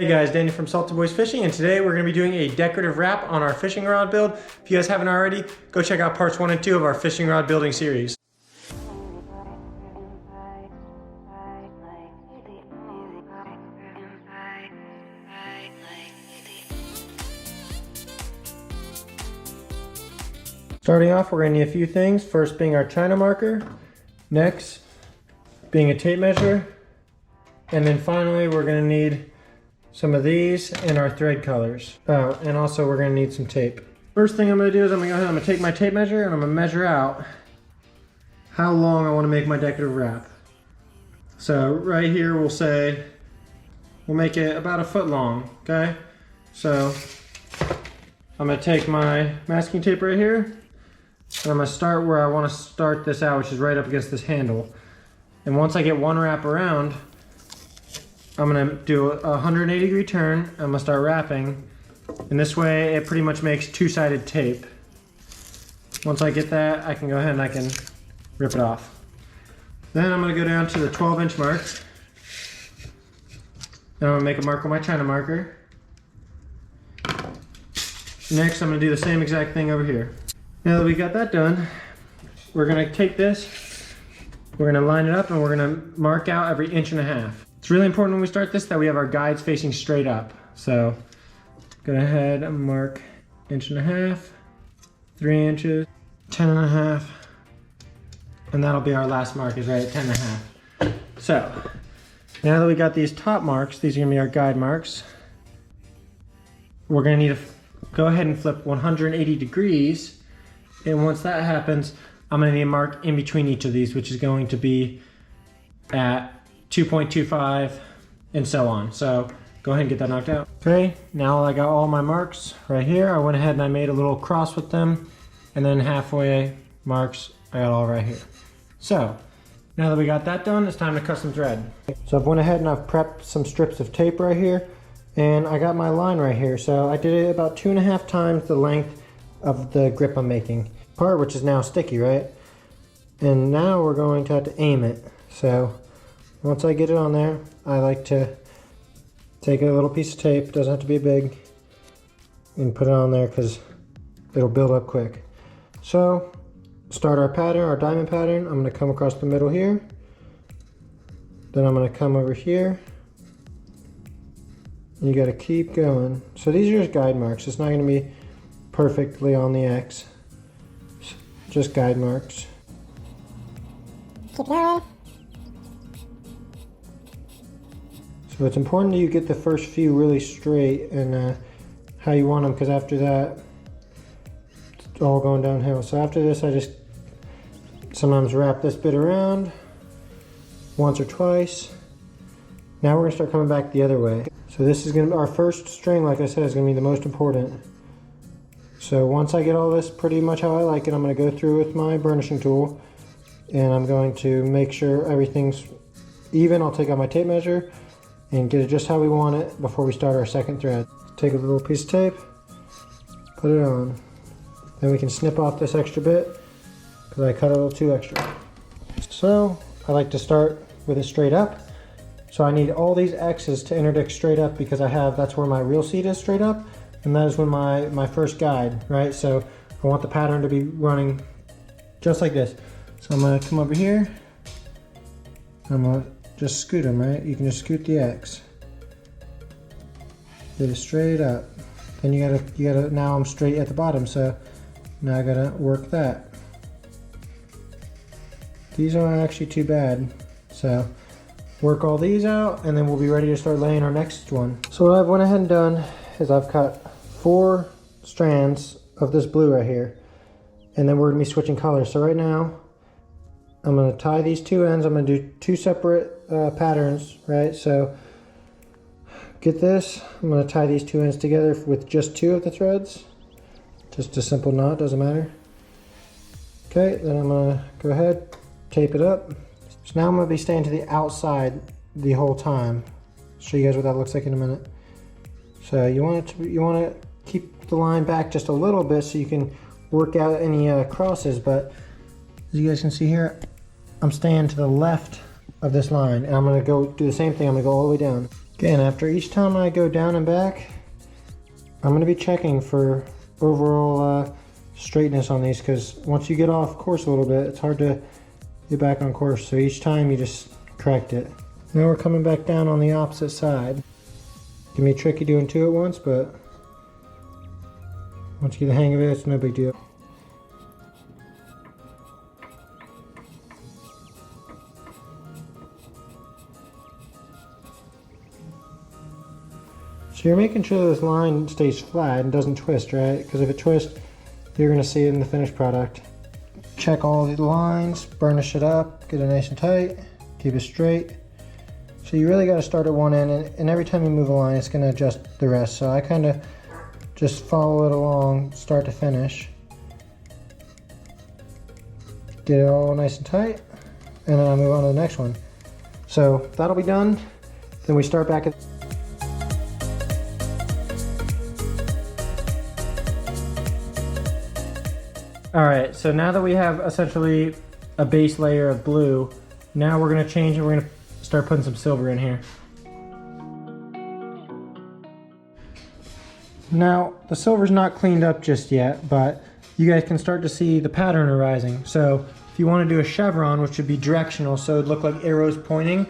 Hey guys, Danny from Salty Boys Fishing, and today we're going to be doing a decorative wrap on our fishing rod build. If you guys haven't already, go check out parts 1 and 2 of our fishing rod building series. Starting off, we're going to need a few things. First being our China marker, next being a tape measure, and then finally we're going to need some of these and our thread colors. Oh, and also we're going to need some tape. First thing I'm going to do is I'm going to take my tape measure and I'm going to measure out how long I want to make my decorative wrap. So right here we'll make it about 1 foot long, okay? So I'm going to take my masking tape right here and I'm going to start where I want to start this out, which is right up against this handle. And once I get one wrap around, I'm going to do a 180-degree turn. I'm going to start wrapping. And this way it pretty much makes two-sided tape. Once I get that, I can go ahead and I can rip it off. Then I'm going to go down to the 12-inch mark. Then I'm going to make a mark with my China marker. Next, I'm going to do the same exact thing over here. Now that we got that done, we're going to take this, we're going to line it up, and we're going to mark out every 1.5 inches. It's really important when we start this that we have our guides facing straight up. So go ahead and mark 1.5 inches, 3 inches, 10.5, and that'll be our last mark, is right at 10.5. So now that we got these top marks, these are going to be our guide marks. We're going to need to go ahead and flip 180 degrees. And once that happens, I'm going to need a mark in between each of these, which is going to be at 2.25 and so on. So go ahead and get that knocked out. Okay, now I got all my marks right here. I went ahead and I made a little cross with them, and then halfway marks I got all right here. So now that we got that done, it's time to cut some thread. So I've went ahead and I've prepped some strips of tape right here, and I got my line right here. So I did it about 2.5 times the length of the grip I'm making part, which is now sticky, right? And now we're going to have to aim it. So once I get it on there, I like to take a little piece of tape, doesn't have to be big, and put it on there because it'll build up quick. So start our pattern, our diamond pattern. I'm going to come across the middle here. Then I'm going to come over here. You got to keep going. So these are just guide marks. It's not going to be perfectly on the X. Just guide marks. Keep going. So it's important that you get the first few really straight and how you want them, because after that it's all going downhill. So after this I just sometimes wrap this bit around once or twice. Now we're going to start coming back the other way. So this is going to be our first string, like I said, is going to be the most important. So once I get all this pretty much how I like it, I'm going to go through with my burnishing tool and I'm going to make sure everything's even. I'll take out my tape measure and get it just how we want it before we start our second thread. Take a little piece of tape, put it on. Then we can snip off this extra bit because I cut a little too extra. So I like to start with it straight up. So I need all these X's to interdict straight up because that's where my reel seat is straight up. And that is when my first guide, right? So I want the pattern to be running just like this. So I'm gonna come over here. I'm gonna just scoot them, right? You can just scoot the X. Get it straight up. Then you gotta, now I'm straight at the bottom, so now I gotta work that. These aren't actually too bad. So work all these out and then we'll be ready to start laying our next one. So what I've went ahead and done is I've cut 4 strands of this blue right here, and then we're gonna be switching colors. So right now I'm gonna tie these 2 ends. I'm gonna do 2 separate patterns, right? So get this, I'm gonna tie these 2 ends together with just 2 of the threads. Just a simple knot, doesn't matter. Okay, then I'm gonna go ahead, tape it up. So now I'm gonna be staying to the outside the whole time. Show you guys what that looks like in a minute. So you want to keep the line back just a little bit so you can work out any crosses, but as you guys can see here, I'm staying to the left of this line, and I'm going to go do the same thing. I'm going to go all the way down. Again, after each time I go down and back, I'm going to be checking for overall straightness on these, because once you get off course a little bit, it's hard to get back on course. So each time you just correct it. Now we're coming back down on the opposite side. Can be tricky doing two at once, but once you get the hang of it, it's no big deal. So you're making sure this line stays flat and doesn't twist, right? Because if it twists, you're going to see it in the finished product. Check all the lines, burnish it up, get it nice and tight, keep it straight. So you really got to start at one end, and every time you move a line, it's going to adjust the rest. So I kind of just follow it along, start to finish. Get it all nice and tight, and then I'll move on to the next one. So that'll be done. Then we start back at Alright, so now that we have essentially a base layer of blue, now we're going to change and we're going to start putting some silver in here. Now, the silver's not cleaned up just yet, but you guys can start to see the pattern arising. So if you want to do a chevron, which would be directional, so it'd look like arrows pointing,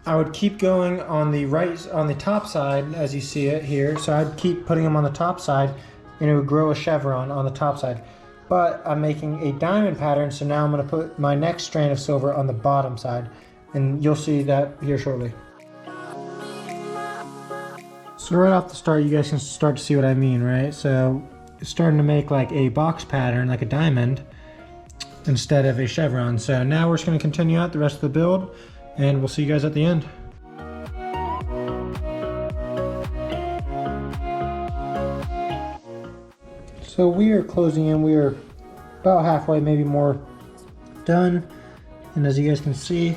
I would keep going on the right, on the top side as you see it here. So I'd keep putting them on the top side and it would grow a chevron on the top side. But I'm making a diamond pattern, so now I'm going to put my next strand of silver on the bottom side, and you'll see that here shortly. So right off the start, you guys can start to see what I mean, right? So it's starting to make like a box pattern, like a diamond, instead of a chevron. So now we're just going to continue out the rest of the build, and we'll see you guys at the end. So we are closing in, we are about halfway, maybe more done. And as you guys can see,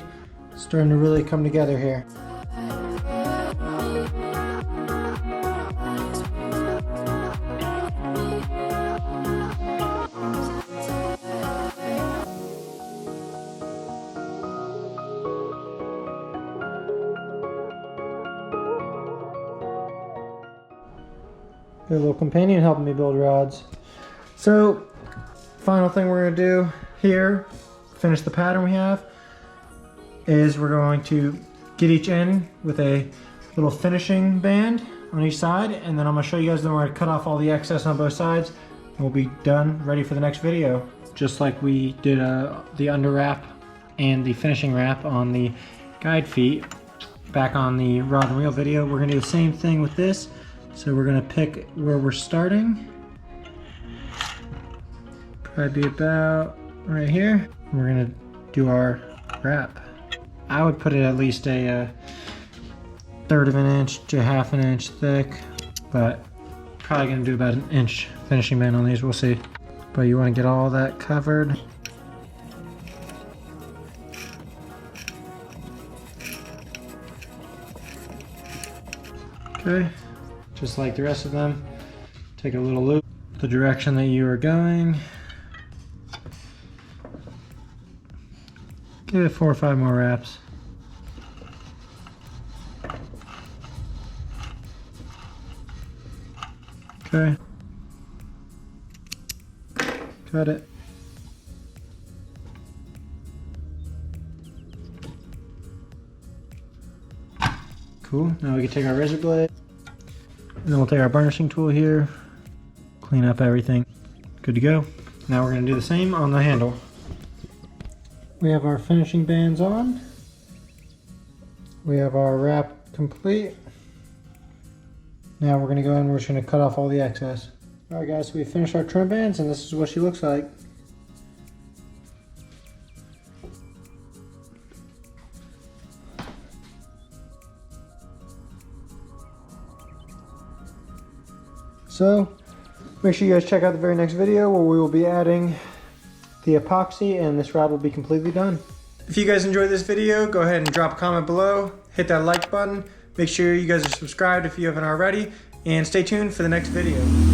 it's starting to really come together here. Got a little companion helping me build rods. So, final thing we're going to do here, finish the pattern we have, is we're going to get each end with a little finishing band on each side, and then I'm going to show you guys then we're going to cut off all the excess on both sides, and we'll be done, ready for the next video. Just like we did the under wrap and the finishing wrap on the guide feet back on the rod and reel video, we're going to do the same thing with this. So we're going to pick where we're starting. Probably be about right here. We're going to do our wrap. I would put it at least a 1/3 of an inch to 1/2 an inch thick, but probably going to do about 1 inch finishing band on these, we'll see. But you want to get all that covered. Okay. Just like the rest of them, take a little loop the direction that you are going. Give it 4 or 5 more wraps. Okay. Cut it. Cool. Now we can take our razor blade. And then we'll take our burnishing tool here, clean up everything. Good to go. Now we're going to do the same on the handle. We have our finishing bands on. We have our wrap complete. Now we're going to go in and we're just going to cut off all the excess. Alright guys, so we finished our trim bands and this is what she looks like. So, make sure you guys check out the very next video where we will be adding the epoxy and this rod will be completely done. If you guys enjoyed this video, go ahead and drop a comment below, hit that like button, make sure you guys are subscribed if you haven't already, and stay tuned for the next video.